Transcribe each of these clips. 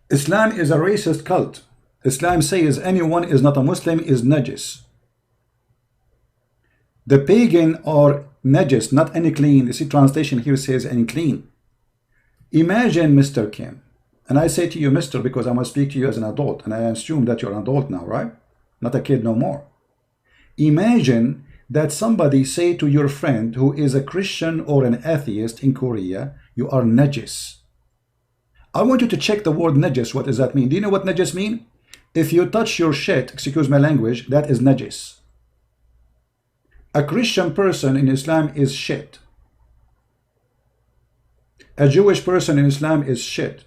Islam is a racist cult. Islam says anyone is not a Muslim is najis. The pagan are najis, not any clean. You see, translation here says any clean. Imagine, Mr. Kim, and I say to you, Mr., because I must speak to you as an adult, and I assume that you're an adult now, right? Not a kid no more. Imagine that somebody say to your friend who is a Christian or an atheist in Korea, you are najis. I want you to check the word najis. What does that mean? Do you know what najis mean? If you touch your shit, excuse my language, that is najis. A Christian person in Islam is shit. A Jewish person in Islam is shit.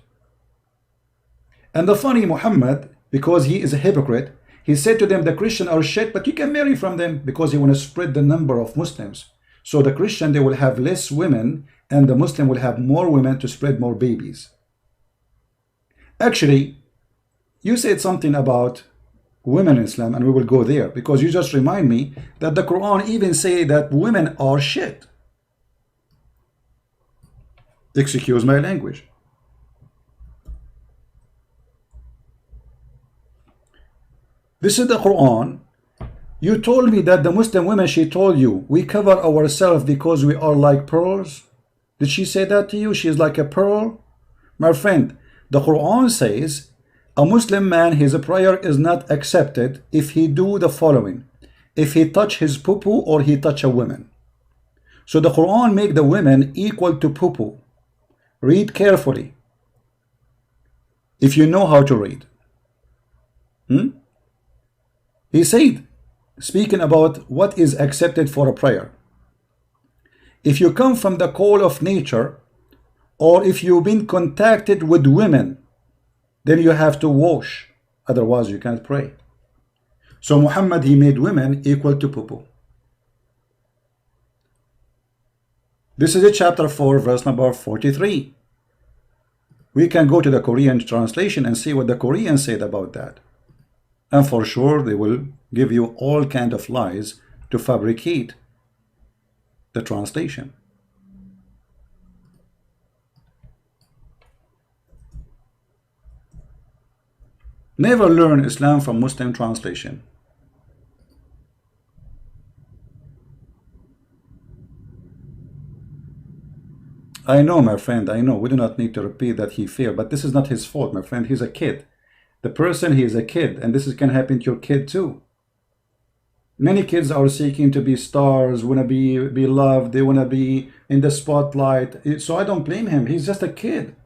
And the funny Muhammad, because he is a hypocrite, he said to them, the Christians are shit, but you can marry from them, because he want to spread the number of Muslims. So the Christian, they will have less women, and the Muslim will have more women to spread more babies. Actually, you said something about women in Islam, and we will go there, because you just remind me that the Quran even say that women are shit. Excuse my language. This is the Quran. You told me that the Muslim women, she told you, we cover ourselves because we are like pearls. Did she say that to you? She is like a pearl? My friend, the Quran says a Muslim man, his prayer is not accepted if he do the following. If he touch his poo-poo or he touch a woman. So the Quran make the women equal to poo-poo. Read carefully. If you know how to read. He said, speaking about what is accepted for a prayer. If you come from the call of nature, or if you've been contacted with women, then you have to wash. Otherwise, you can't pray. So Muhammad, he made women equal to poo-poo. This is a chapter 4, verse number 43. We can go to the Korean translation and see what the Koreans said about that. And for sure, they will give you all kind of lies to fabricate the translation. Never learn Islam from Muslim translation. I know, my friend, I know. We do not need to repeat that he failed, but this is not his fault, my friend. He's a kid. The person, he is a kid, and this can happen to your kid too. Many kids are seeking to be stars, want to be loved, they want to be in the spotlight. So I don't blame him. He's just a kid.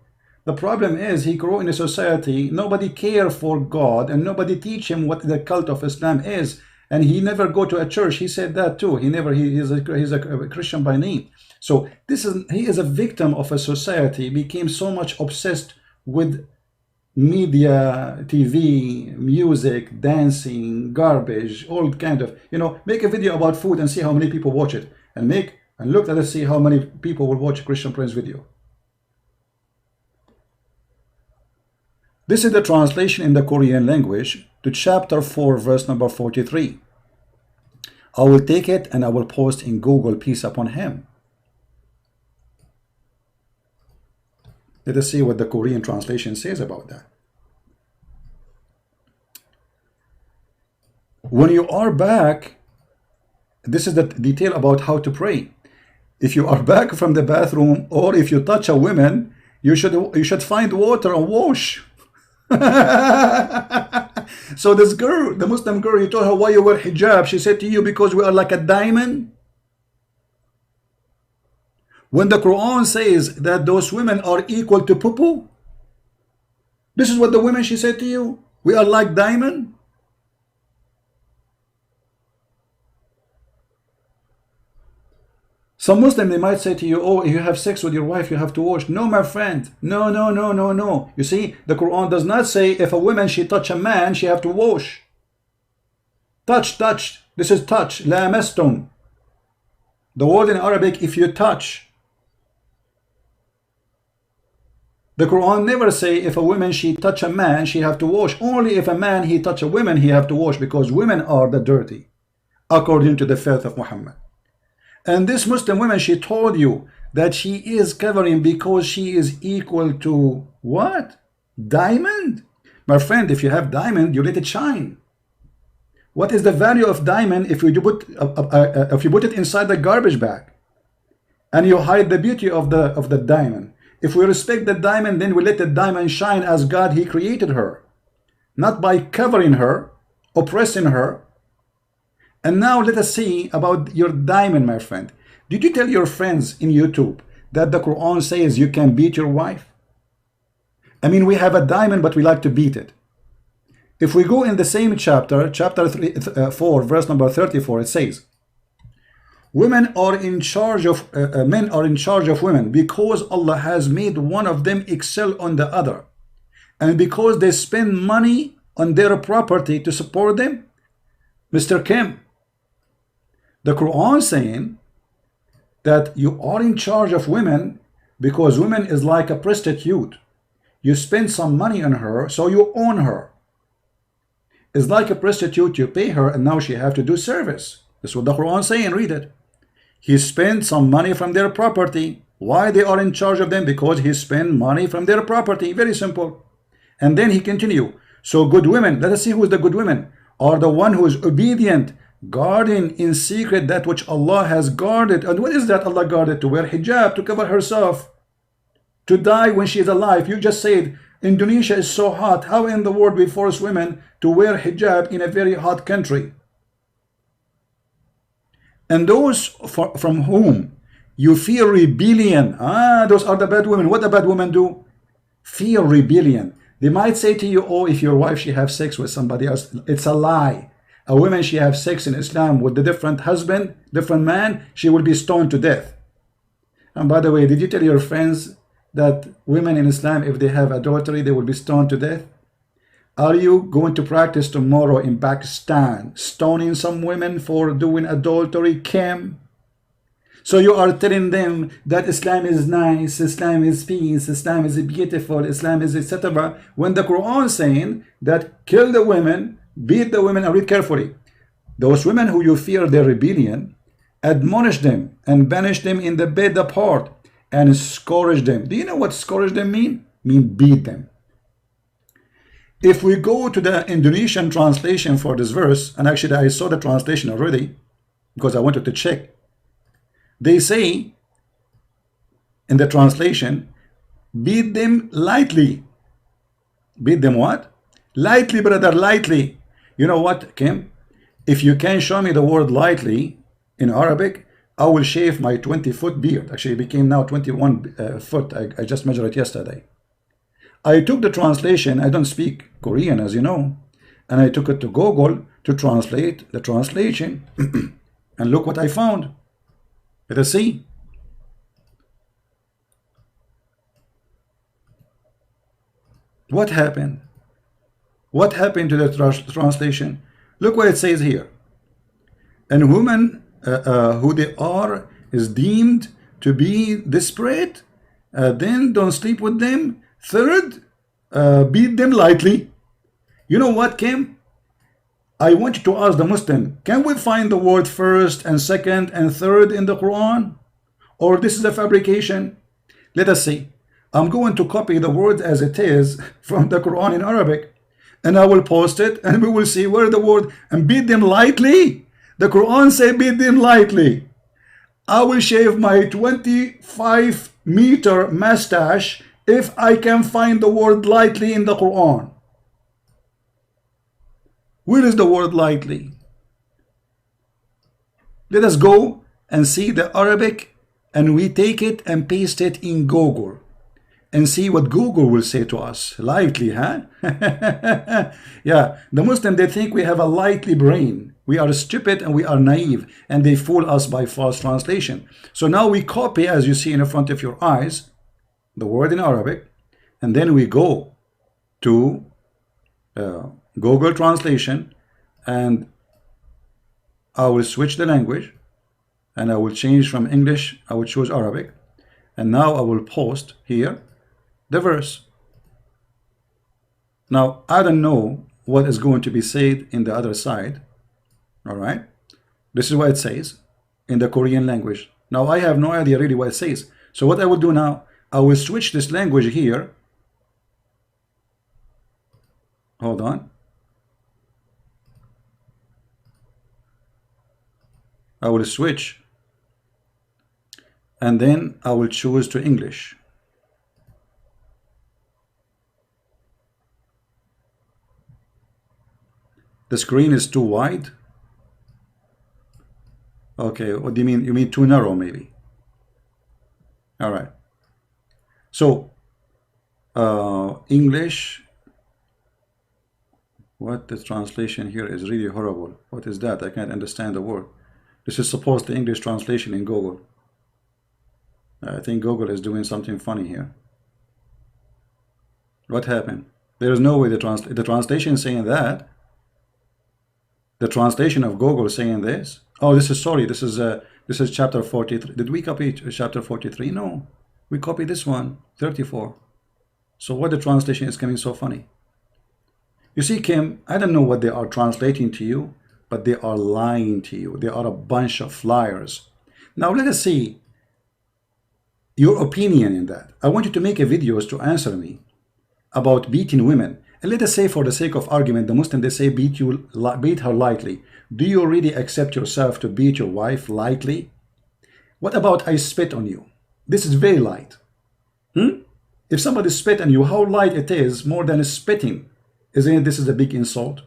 The problem is he grew in a society, nobody care for God, and nobody teach him what the cult of Islam is. And he never go to a church. He said that too. He's a Christian by name. So he is a victim of a society, became so much obsessed with media, TV, music, dancing, garbage, all kind of, make a video about food and see how many people watch it, and look at it, see how many people will watch Christian Prince video. This is the translation in the Korean language to chapter 4, verse number 43. I will take it and I will post in Google, peace upon him. Let us see what the Korean translation says about that. When you are back, this is the detail about how to pray. If you are back from the bathroom, or if you touch a woman, you should find water and wash. So this girl, the Muslim girl, you told her why you wear hijab. She said to you, because we are like a diamond. When the Quran says that those women are equal to poo-poo, this is what the women, she said to you, we are like diamond. Some Muslim, they might say to you, oh, if you have sex with your wife, you have to wash. No, my friend. No, no, no, no, no. You see, the Quran does not say if a woman, she touch a man, she have to wash. Touch. This is touch. Lamastum. The word in Arabic, if you touch. The Quran never say if a woman, she touch a man, she have to wash. Only if a man, he touch a woman, he have to wash, because women are the dirty, according to the faith of Muhammad. And this Muslim woman, she told you that she is covering because she is equal to what? Diamond? My friend, if you have diamond, you let it shine. What is the value of diamond if you put it inside the garbage bag and you hide the beauty of the diamond? If we respect the diamond, then we let the diamond shine as God He created her, not by covering her, oppressing her. And now let us see about your diamond, my friend. Did you tell your friends in YouTube that the Quran says you can beat your wife? I mean, we have a diamond, but we like to beat it. If we go in the same chapter, chapter 4, verse number 34, it says, women are in charge of, men are in charge of women because Allah has made one of them excel on the other. And because they spend money on their property to support them. Mr. Kim, the Quran saying that you are in charge of women because women is like a prostitute. You spend some money on her, so you own her. It's like a prostitute, you pay her and now she have to do service. That's what the Quran saying, read it. He spent some money from their property. Why they are in charge of them? Because he spent money from their property. Very simple. And then he continue. So good women, let us see who is the good women, are the one who is obedient, guarding in secret that which Allah has guarded. And what is that Allah guarded? To wear hijab, to cover herself, to die when she is alive. You just said Indonesia is so hot. How in the world we force women to wear hijab in a very hot country? And those from whom you fear rebellion, those are the bad women. What the bad women do? Fear rebellion. They might say to you, oh, if your wife, she have sex with somebody else. It's a lie. A woman, she have sex in Islam with a different husband, different man, she will be stoned to death. And by the way, did you tell your friends that women in Islam, if they have adultery, they will be stoned to death? Are you going to practice tomorrow in Pakistan stoning some women for doing adultery, Kim? So you are telling them that Islam is nice, Islam is peace, Islam is beautiful, Islam is etc. When the Quran is saying that kill the women, beat the women, and read carefully. Those women who you fear their rebellion, admonish them and banish them in the bed apart and scourge them. Do you know what scourge them mean? Mean beat them. If we go to the Indonesian translation for this verse, and actually I saw the translation already because I wanted to check. They say in the translation, beat them lightly. Beat them what? Lightly, brother, lightly. You know what, Kim? If you can show me the word lightly in Arabic, I will shave my 20-foot beard. Actually, it became now 21 foot. I just measured it yesterday. I took the translation. I don't speak Korean, as you know. And I took it to Google to translate the translation. And look what I found. Let us see. What happened? What happened to the translation? Look what it says here. And women who they are is deemed to be desperate. Then don't sleep with them. Third, beat them lightly. You know what, Kim? I want you to ask the Muslim, can we find the word first and second and third in the Quran? Or this is a fabrication? Let us see. I'm going to copy the word as it is from the Quran in Arabic. And I will post it and we will see where the word, and beat them lightly. The Quran say beat them lightly. I will shave my 25-meter mustache if I can find the word lightly in the Quran. Where is the word lightly? Let us go and see the Arabic, and we take it and paste it in Google and see what Google will say to us. Lightly, huh? Yeah, the Muslim, they think we have a lightly brain. We are stupid and we are naive, and they fool us by false translation. So now we copy, as you see in front of your eyes, the word in Arabic, and then we go to Google translation, and I will switch the language, and I will change from English. I will choose Arabic, and now I will post here the verse. Now I don't know what is going to be said in the other side. All right, this is what it says in the Korean language. Now I have no idea really what it says. So what I will do now, I will switch this language here Hold on. I will switch, and then I will choose to English. The screen is too wide. Okay, what do you mean? You mean too narrow, maybe? All right. So, English. What the translation here is really horrible. What is that? I can't understand the word. This is supposed to English translation in Google. I think Google is doing something funny here. What happened? There is no way the translation is saying that. The translation of Google is saying this. Oh, this is chapter 43. Did we copy chapter 43? No, we copied this one, 34. So what the translation is coming so funny? You see, Kim, I don't know what they are translating to you, but they are lying to you. They are a bunch of liars. Now let us see your opinion in that. I want you to make a videos to answer me about beating women. And let us say, for the sake of argument, the Muslim, they say beat her lightly. Do you really accept yourself to beat your wife lightly? What about I spit on you? This is very light. If somebody spit on you, how light it is more than spitting? Isn't it this is a big insult?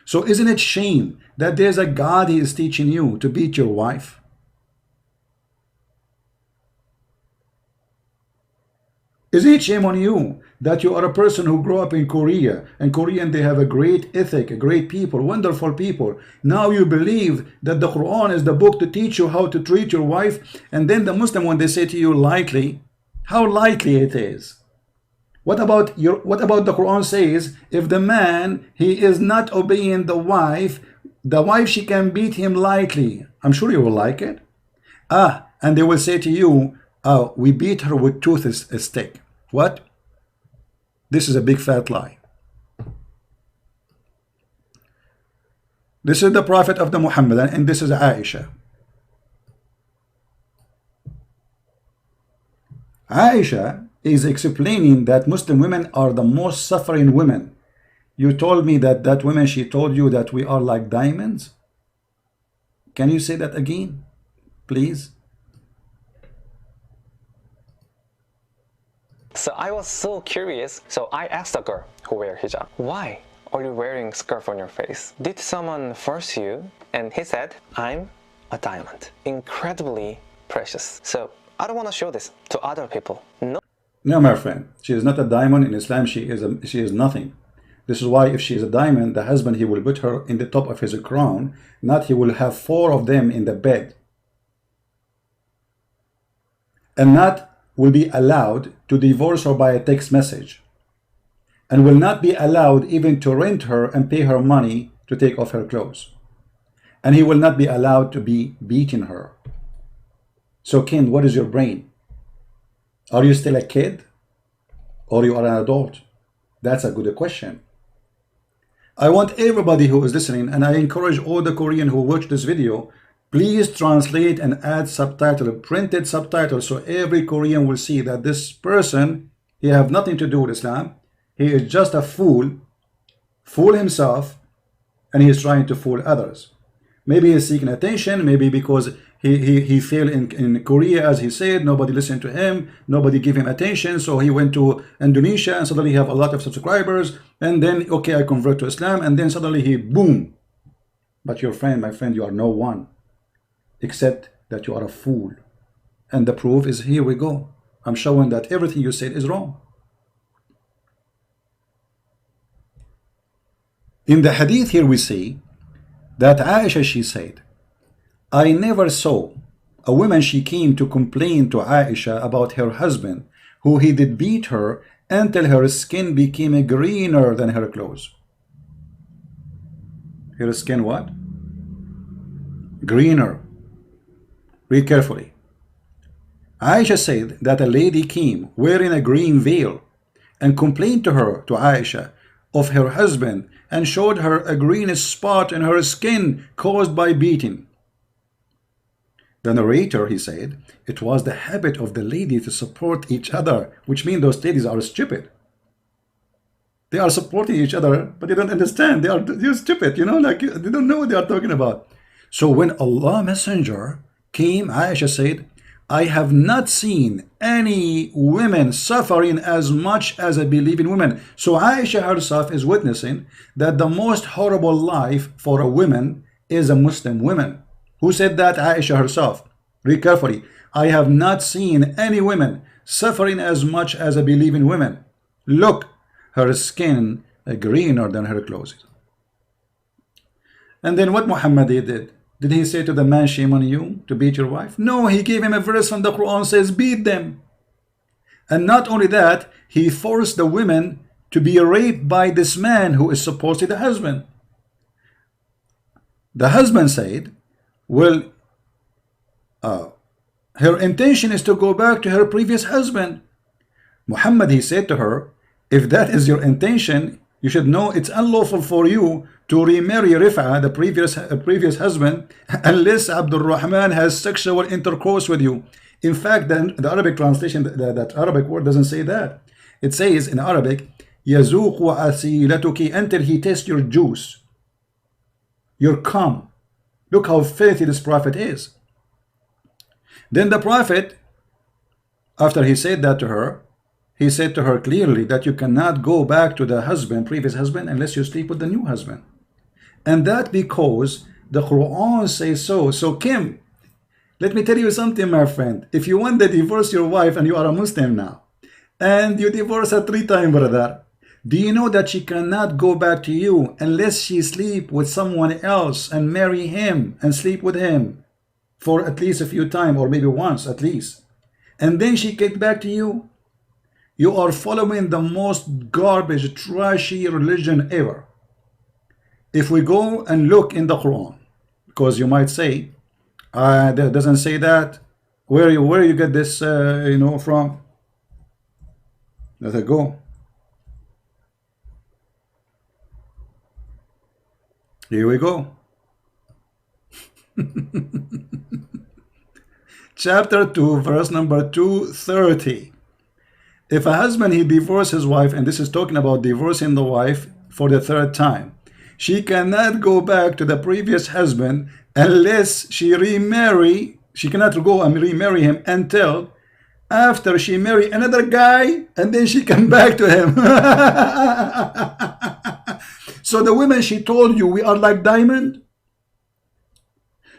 So isn't it shame that there's a God he is teaching you to beat your wife? Is it shame on you that you are a person who grew up in Korea, and Korean, they have a great ethic, a great people, wonderful people. Now you believe that the Quran is the book to teach you how to treat your wife, and then the Muslim, when they say to you lightly, how lightly it is. What about the Quran says, if the man, he is not obeying the wife she can beat him lightly. I'm sure you will like it. And they will say to you, we beat her with a stick. What? This is a big fat lie. This is the Prophet of the Muhammad, and this is Aisha. Aisha is explaining that Muslim women are the most suffering women. You told me that woman, she told you that we are like diamonds. Can you say that again, please? So I was so curious, so I asked a girl who wear hijab, why are you wearing scarf on your face? Did someone force you? And he said, I'm a diamond, incredibly precious. So I don't want to show this to other people. No, my friend, she is not a diamond. In Islam, she is nothing. This is why if she is a diamond, the husband, he will put her in the top of his crown, not he will have 4 of them in the bed. And not will be allowed to divorce her by a text message, and will not be allowed even to rent her and pay her money to take off her clothes. And he will not be allowed to be beating her. So Kim, what is your brain? Are you still a kid, or you are an adult? That's a good question. I want everybody who is listening, and I encourage all the Korean who watch this video, please translate and add subtitle, printed subtitles, so every Korean will see that this person, he have nothing to do with Islam. He is just a fool himself, and he is trying to fool others. Maybe he's seeking attention, maybe because he failed in Korea, as he said, nobody listened to him, nobody gave him attention, so he went to Indonesia and suddenly he have a lot of subscribers, and then, okay, I convert to Islam, and then suddenly he, boom. But your friend, my friend, you are no one, except that you are a fool. And the proof is, here we go. I'm showing that everything you said is wrong. In the hadith here we see that Aisha, she said, I never saw a woman, she came to complain to Aisha about her husband, who he did beat her until her skin became greener than her clothes. Her skin what? Greener. Read carefully. Aisha said that a lady came wearing a green veil and complained to Aisha of her husband, and showed her a green spot in her skin caused by beating. The narrator, he said, it was the habit of the lady to support each other, which means those ladies are stupid. They are supporting each other, but they don't understand. They're stupid, you know, like they don't know what they are talking about. So when Allah Messenger came, Aisha said, I have not seen any women suffering as much as I believe in women. So Aisha herself is witnessing that the most horrible life for a woman is a Muslim woman. Who said that? Aisha herself. Read carefully. I have not seen any women suffering as much as I believe in women. Look, her skin greener than her clothes. And then what Muhammad did? Did he say to the man, shame on you to beat your wife? No, he gave him a verse from the Quran says, beat them. And not only that, he forced the women to be raped by this man who is supposedly the husband. The husband said, well, her intention is to go back to her previous husband. Muhammad, he said to her, if that is your intention, you should know it's unlawful for you to remarry Rif'a, the previous husband, unless Abdul Rahman has sexual intercourse with you. In fact, the Arabic translation, that Arabic word doesn't say that. It says in Arabic, يَزُوقُ عَسِيلَتُكِ, until he tastes your juice, your cum. Look how filthy this prophet is. Then the prophet, after he said that to her, he said to her clearly that you cannot go back to the husband, previous husband, unless you sleep with the new husband. And that because the Quran says so. So Kim, let me tell you something, my friend. If you want to divorce your wife and you are a Muslim now, and you divorce her 3 times, brother, do you know that she cannot go back to you unless she sleep with someone else and marry him and sleep with him for at least a few times, or maybe once at least, and then she get back to you? You are following the most garbage, trashy religion ever. If we go and look in the Quran, because you might say, that doesn't say that. Where you get this, from? Let it go. Here we go. Chapter 2, verse number 230. If a husband, he divorces his wife, and this is talking about divorcing the wife for the 3rd time, she cannot go back to the previous husband unless she remarry. She cannot go and remarry him until after she marry another guy, and then she come back to him. So the women, she told you, we are like diamond.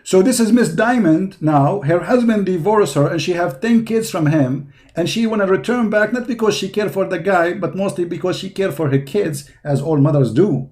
So this is Miss Diamond now. Her husband divorced her and she have 10 kids from him, and she want to return back, not because she care for the guy, but mostly because she care for her kids, as all mothers do.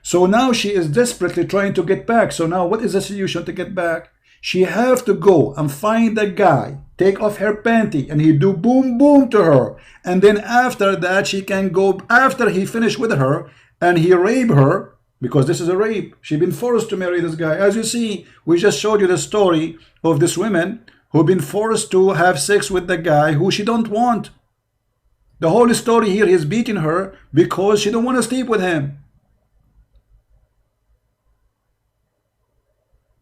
So now she is desperately trying to get back. So now what is the solution to get back? She have to go and find the guy, take off her panty, and he do boom boom to her, and then after that she can go, after he finish with her and he rape her, because this is a rape. She's been forced to marry this guy. As you see, we just showed you the story of this woman who been forced to have sex with the guy who she don't want. The whole story here is beating her because she don't want to sleep with him.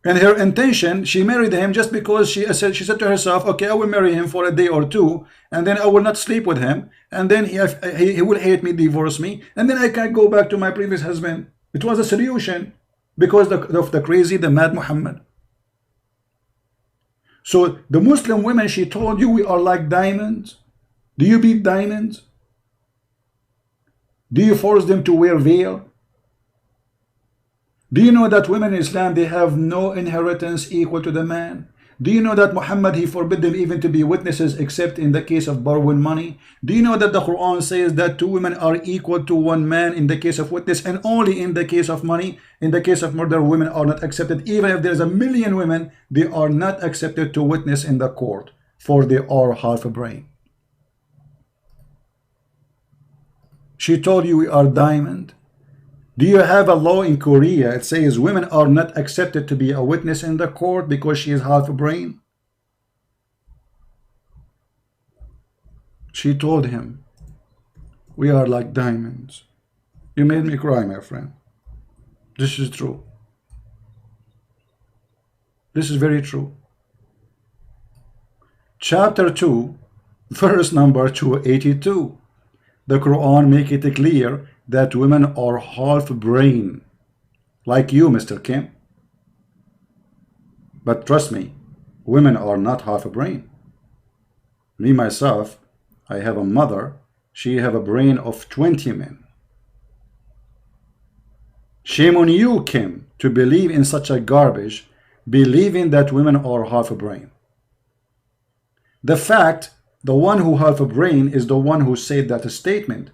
And her intention, she married him just because she said to herself, okay, I will marry him for a day or two, and then I will not sleep with him, and then he will hate me, divorce me, and then I can go back to my previous husband. It was a solution because of the crazy, the mad Muhammad. So the Muslim women, she told you, we are like diamonds. Do you beat diamonds? Do you force them to wear veil? Do you know that women in Islam, they have no inheritance equal to the man? Do you know that Muhammad, he forbid them even to be witnesses except in the case of borrowing money? Do you know that the Quran says that 2 women are equal to 1 man in the case of witness, and only in the case of money? In the case of murder, women are not accepted. Even if there's 1,000,000 women, they are not accepted to witness in the court, for they are half a brain. She told you we are diamond. Do you have a law in Korea? It says women are not accepted to be a witness in the court because she is half a brain. She told him, we are like diamonds. You made me cry, my friend. This is true. This is very true. Chapter 2, verse number 282. The Quran make it clear that women are half brain, like you, Mr. Kim. But trust me, women are not half a brain. Me, myself, I have a mother, she have a brain of 20 men. Shame on you, Kim, to believe in such a garbage, believing that women are half a brain. The fact, the one who half a brain is the one who said that statement.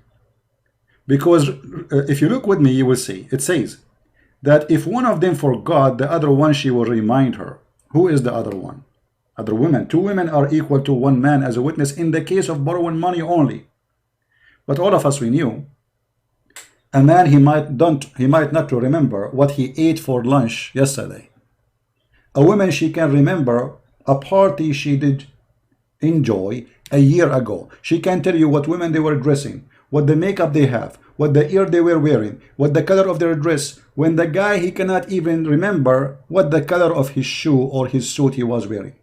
Because if you look with me, you will see, it says that if one of them forgot, the other one she will remind her. Who is the other one? Other women. Two women are equal to one man as a witness in the case of borrowing money only. But all of us, we knew a man, he might not remember what he ate for lunch yesterday. A woman, she can remember a party she did enjoy a year ago. She can tell you what women they were dressing, what the makeup they have, what the ear they were wearing, what the color of their dress. When the guy, he cannot even remember what the color of his shoe or his suit he was wearing.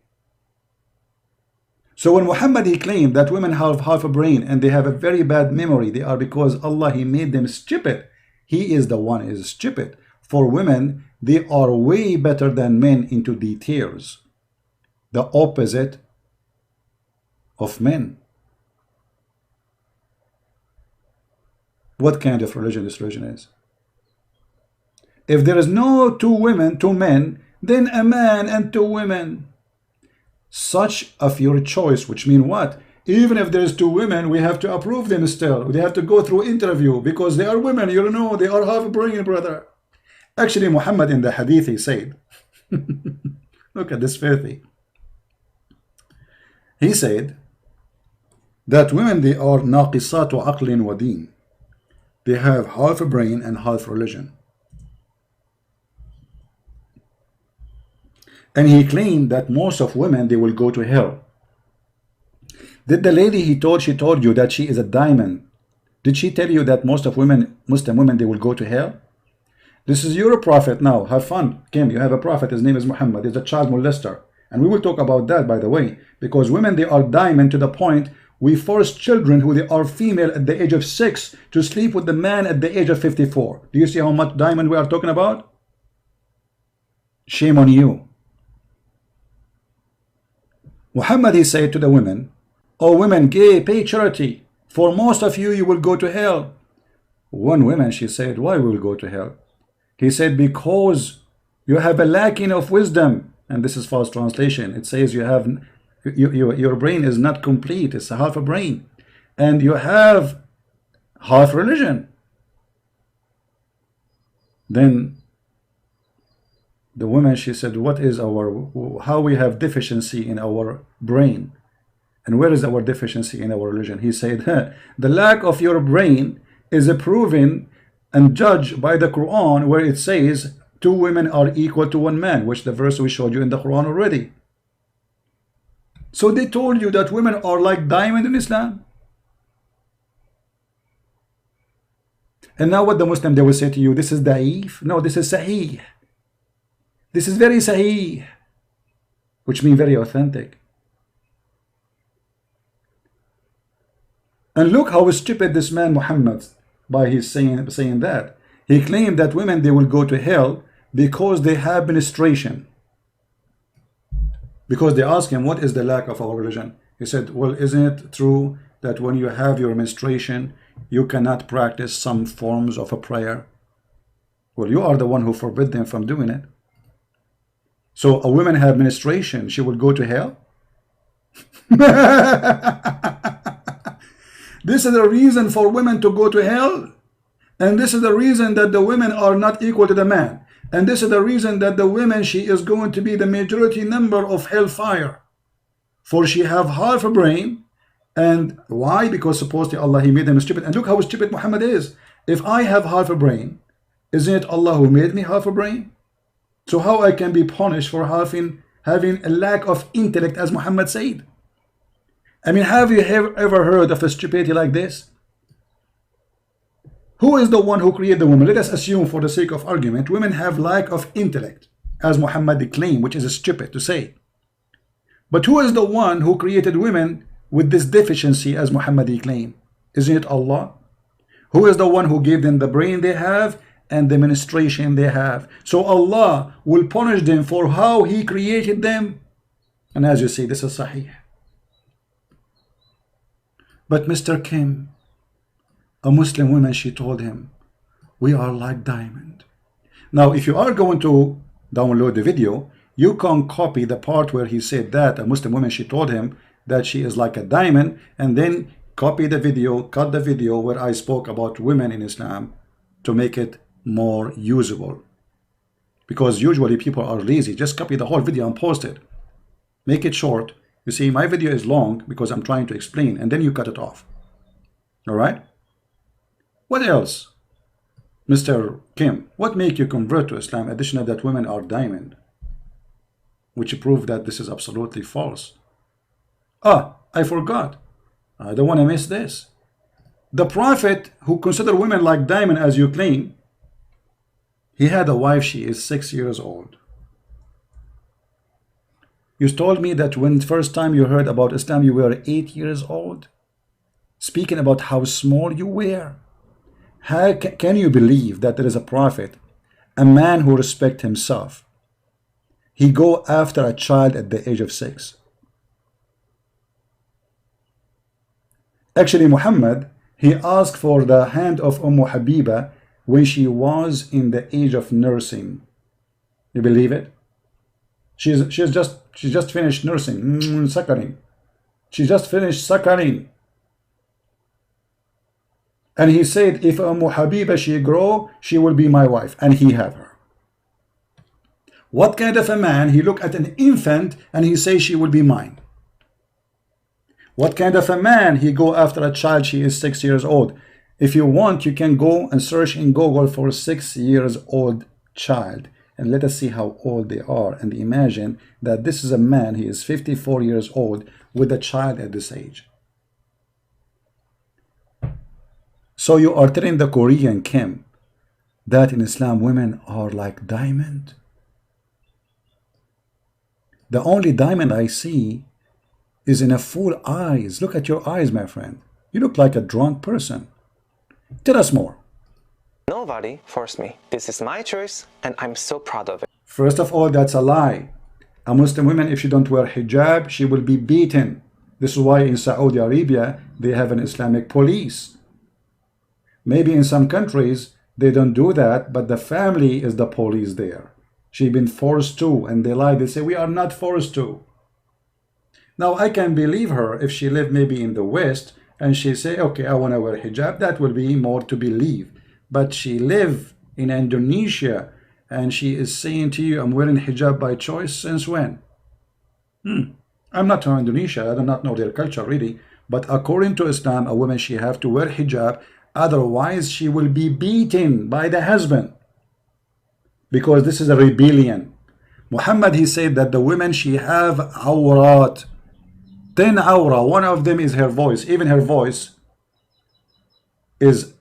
So when Muhammad, he claimed that women have half a brain and they have a very bad memory, they are because Allah, he made them stupid. He is the one is stupid. For women, they are way better than men into details. The opposite of men. What kind of religion this religion is? If there is no two women, two men, then a man and two women. Such of your choice, which mean what? Even if there's two women, we have to approve them still. They have to go through interview because they are women. You know, they are half brain, brother. Actually, Muhammad in the hadith, he said, look at this filthy. He said that women, they are naqisat wa aqlin wa deen. They have half a brain and half religion. And he claimed that most of women, they will go to hell. Did the lady she told you that she is a diamond, did she tell you that most of women, Muslim women, they will go to hell? This is your prophet now. Have fun. Kim, you have a prophet. His name is Muhammad. He's a child molester. And we will talk about that, by the way. Because women, they are diamond to the point we force children who they are female at the age of 6 to sleep with the man at the age of 54. Do you see how much diamond we are talking about? Shame on you. Muhammad, he said to the women, "Oh women, gay, pay charity. For most of you, you will go to hell." One woman, she said, "Why will we go to hell?" He said, "Because you have a lacking of wisdom." And this is false translation. It says you have your brain is not complete. It's a half a brain. And you have half religion. Then the woman, she said, what is how we have deficiency in our brain? And where is our deficiency in our religion? He said, the lack of your brain is proven and judged by the Quran, where it says two women are equal to one man, which the verse we showed you in the Quran already. So they told you that women are like diamond in Islam. And now what the Muslim, they will say to you, this is da'if. No, this is sahih. This is very sahih, which means very authentic. And look how stupid this man Muhammad, by his saying that. He claimed that women, they will go to hell because they have menstruation. Because they asked him, what is the lack of our religion? He said, well, isn't it true that when you have your menstruation, you cannot practice some forms of a prayer? Well, you are the one who forbid them from doing it. So a woman have menstruation, she will go to hell? This is the reason for women to go to hell. And this is the reason that the women are not equal to the man. And this is the reason that the women, she is going to be the majority number of hellfire. For she have half a brain. And why? Because supposedly Allah, he made them stupid. And look how stupid Muhammad is. If I have half a brain, isn't it Allah who made me half a brain? So how I can be punished for having a lack of intellect, as Muhammad said? I mean, have you ever heard of a stupidity like this? Who is the one who created the woman? Let us assume, for the sake of argument, women have lack of intellect, as Muhammad claimed, which is stupid to say. But who is the one who created women with this deficiency, as Muhammad claimed? Isn't it Allah? Who is the one who gave them the brain they have and the menstruation they have? So Allah will punish them for how He created them. And as you see, this is Sahih. But Mr. Kim, a Muslim woman, she told him, we are like diamond. Now, if you are going to download the video, you can copy the part where he said that a Muslim woman, she told him that she is like a diamond, and then copy the video, cut the video where I spoke about women in Islam to make it more usable. Because usually people are lazy. Just copy the whole video and post it. Make it short. You see, my video is long because I'm trying to explain, and then you cut it off. All right? What else? Mr. Kim, what make you convert to Islam? Additionally, that women are diamond, which prove that this is absolutely false. Ah, I forgot. I don't want to miss this. The Prophet, who considered women like diamond as you claim, he had a wife, she is 6 years old. You told me that when first time you heard about Islam, you were 8 years old. Speaking about how small you were. How can you believe that there is a prophet, a man who respects himself, he go after a child at the age of 6? Actually, Muhammad, he asked for the hand of Habiba when she was in the age of nursing. You believe it? She just finished nursing, suckling. She just finished suckling. And he said, if Habiba she grow, she will be my wife. And he have her. What kind of a man? He look at an infant and he say she will be mine. What kind of a man? He go after a child, she is 6 years old. If you want, you can go and search in Google for 6 years old child. And let us see how old they are. And imagine that this is a man, he is 54 years old with a child at this age. So you are telling the Korean Kim that in Islam women are like diamond? The only diamond I see is in a full eyes. Look at your eyes, my friend. You look like a drunk person. Tell us more. Nobody forced me. This is my choice, and I'm so proud of it. First of all, that's a lie. A Muslim woman, if she don't wear hijab, she will be beaten. This is why in Saudi Arabia, they have an Islamic police. Maybe in some countries, they don't do that, but the family is the police there. She's been forced to, and they lie. They say, we are not forced to. Now, I can believe her if she lived maybe in the West, and she say, okay, I want to wear hijab. That will be more to believe. But she live in Indonesia, and she is saying to you, I'm wearing hijab by choice. Since when? I'm not from Indonesia. I do not know their culture really. But according to Islam, a woman, she have to wear hijab. Otherwise, she will be beaten by the husband. Because this is a rebellion. Muhammad, he said that the women, she have awrat. 10 awra. One of them is her voice. Even her voice is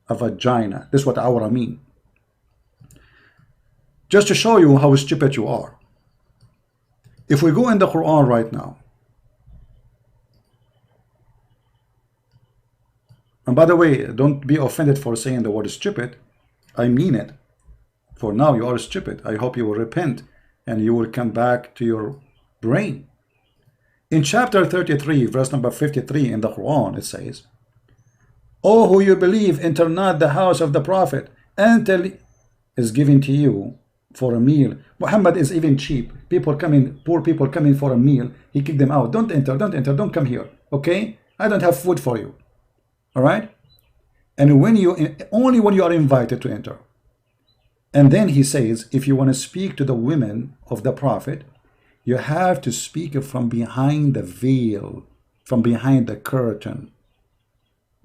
a vagina. This is what awra mean. Just to show you how stupid you are. If we go in the Quran right now, and by the way, don't be offended for saying the word stupid. I mean it. For now, you are stupid. I hope you will repent and you will come back to your brain. In chapter 33, verse number 53 in the Quran, it says, O who you believe, enter not the house of the Prophet until is given to you for a meal. Muhammad is even cheap. People coming, poor people coming for a meal. He kicked them out. Don't enter, don't enter, don't come here. Okay? I don't have food for you. All right? And when you, only when you are invited to enter. And then he says, if you want to speak to the women of the Prophet, you have to speak from behind the veil, from behind the curtain.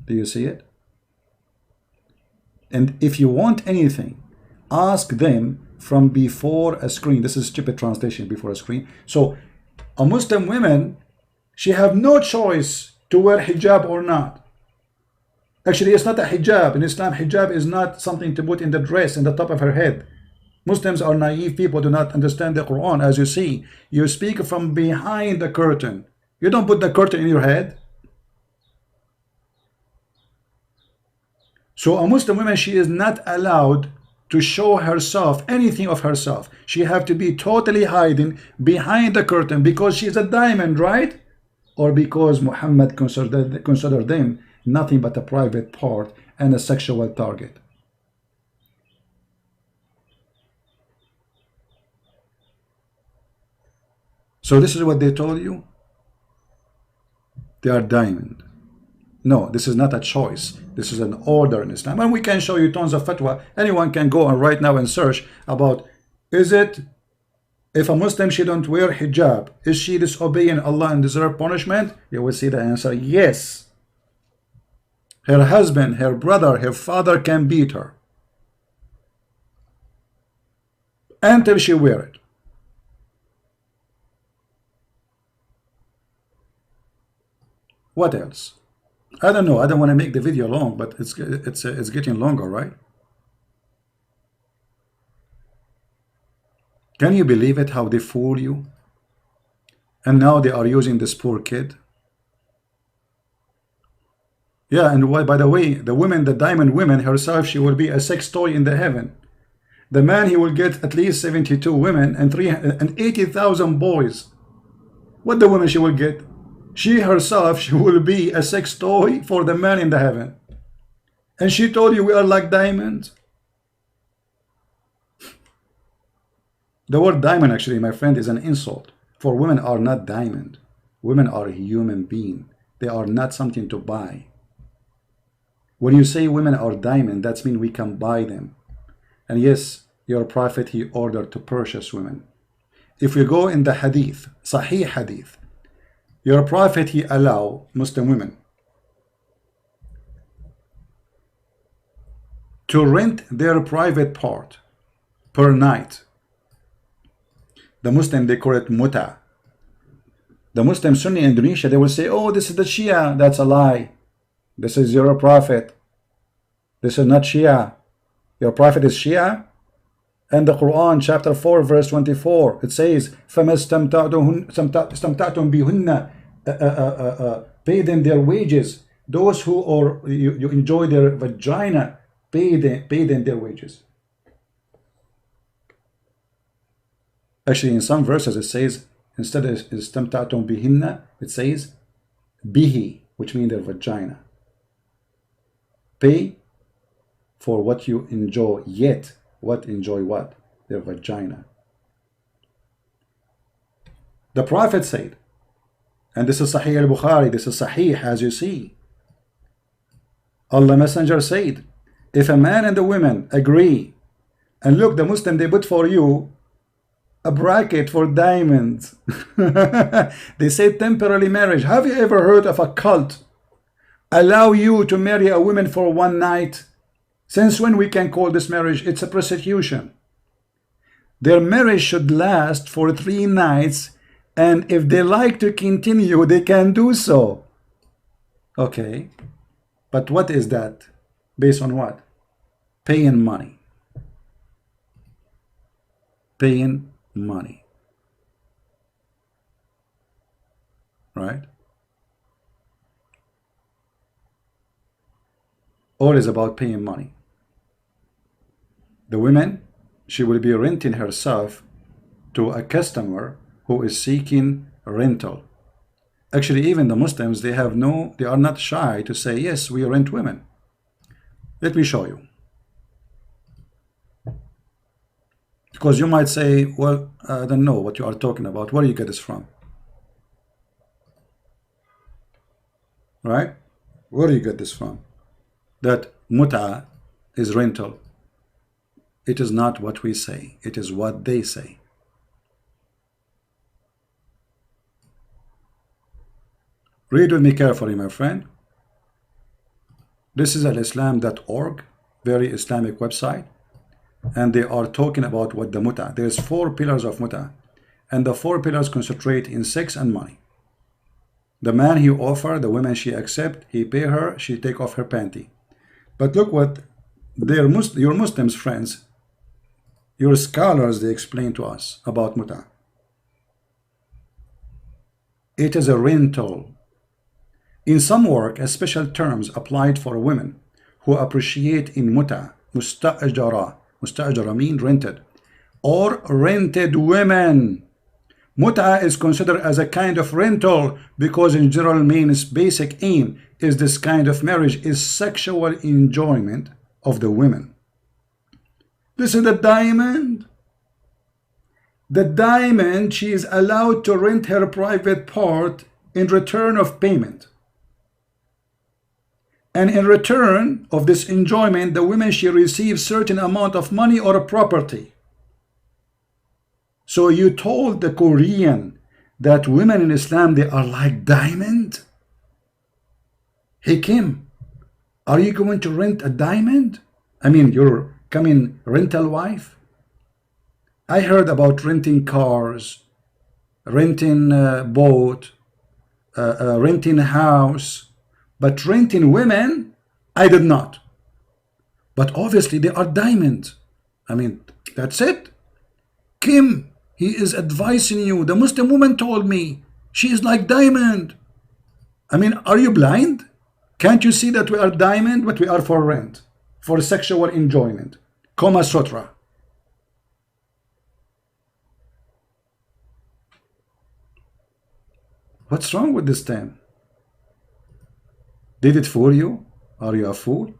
Do you see it? And if you want anything, ask them from before a screen. This is stupid translation, before a screen. So a Muslim woman, she have no choice to wear hijab or not. Actually, it's not a hijab. In Islam, hijab is not something to put in the dress in the top of her head. Muslims are naive people, do not understand the Quran. As you see, you speak from behind the curtain. You don't put the curtain in your head. So a Muslim woman, she is not allowed to show herself, anything of herself. She have to be totally hiding behind the curtain because she's a diamond, right? Or because Muhammad considered them nothing but a private part and a sexual target. So this is what they told you? They are diamond. No, this is not a choice. This is an order in Islam. And we can show you tons of fatwa. Anyone can go and right now and search about, is it, if a Muslim, she don't wear hijab, is she disobeying Allah and deserve punishment? You will see the answer, yes. Her husband, her brother, her father can beat her until she wear it. What else? I don't know. I don't want to make the video long, but it's getting longer, right? Can you believe it, how they fool you? And now they are using this poor kid. Yeah, and why, by the way, the woman, the diamond woman herself, she will be a sex toy in the heaven. The man, he will get at least 72 women and 80,000 boys. What the woman she will get? She herself, she will be a sex toy for the man in the heaven. And she told you we are like diamonds. The word diamond, actually, my friend, is an insult. For women are not diamond. Women are a human being. They are not something to buy. When you say women are diamond, that means we can buy them. And yes, your prophet, he ordered to purchase women. If we go in the hadith, Sahih hadith, your prophet, he allow Muslim women to rent their private part per night. The Muslim, they call it muta. The Muslim Sunni Indonesia, they will say, oh, this is the Shia. That's a lie. This is your prophet. This is not Shia. Your prophet is Shia. And the Quran, chapter 4, verse 24, it says, فَمَا اسْتَمْتَعْتُمْ بِهُنَّ pay them their wages. Those who are you enjoy their vagina, pay them their wages. Actually, in some verses it says, instead of istamta'tum bihinna, it says bihi, which means their vagina. Pay for what you enjoy, yet what enjoy what? Their vagina. The Prophet said, and this is Sahih al-Bukhari, this is Sahih as you see. Allah Messenger said, if a man and a woman agree, and look, the Muslim, they put for you a bracket for diamonds. They say temporary marriage. Have you ever heard of a cult allow you to marry a woman for one night? Since when we can call this marriage? It's a prostitution. Their marriage should last for 3 nights, and if they like to continue, they can do so. Okay, but what is that? Based on what? Paying money. Paying money. Right? All is about paying money. The woman, she will be renting herself to a customer who is seeking rental. Actually, even the Muslims, they are not shy to say, yes, we rent women. Let me show you. Because you might say, well, I don't know what you are talking about. Where do you get this from? Right? Where do you get this from? That muta is rental. It is not what we say. It is what they say. Read with me carefully, my friend. This is alislam.org, very Islamic website. And they are talking about what the muta. There's 4 pillars of muta. And the 4 pillars concentrate in sex and money. The man he offer, the woman she accept, he pay her, she take off her panty. But look what your Muslims friends, your scholars, they explain to us about muta. It is a rental. In some work, a special terms applied for women who appreciate in muta, mustajara. Mustajara mean rented, or rented women. Muta is considered as a kind of rental because in general means basic aim is this kind of marriage is sexual enjoyment of the women. This is the diamond. The diamond, she is allowed to rent her private part in return of payment. And in return of this enjoyment, the woman, she receives certain amount of money or property. So you told the Korean that women in Islam, they are like diamond? Hey Kim, are you going to rent a diamond? I mean, you're coming rental wife? I heard about renting cars, renting boat, renting house, but renting women, I did not. But obviously they are diamonds. I mean, that's it. Kim, he is advising you. The Muslim woman told me she is like diamond. I mean, are you blind? Can't you see that we are diamond, but we are for rent, for sexual enjoyment? Kama Sutra. What's wrong with this thing? Did it fool you? Are you a fool?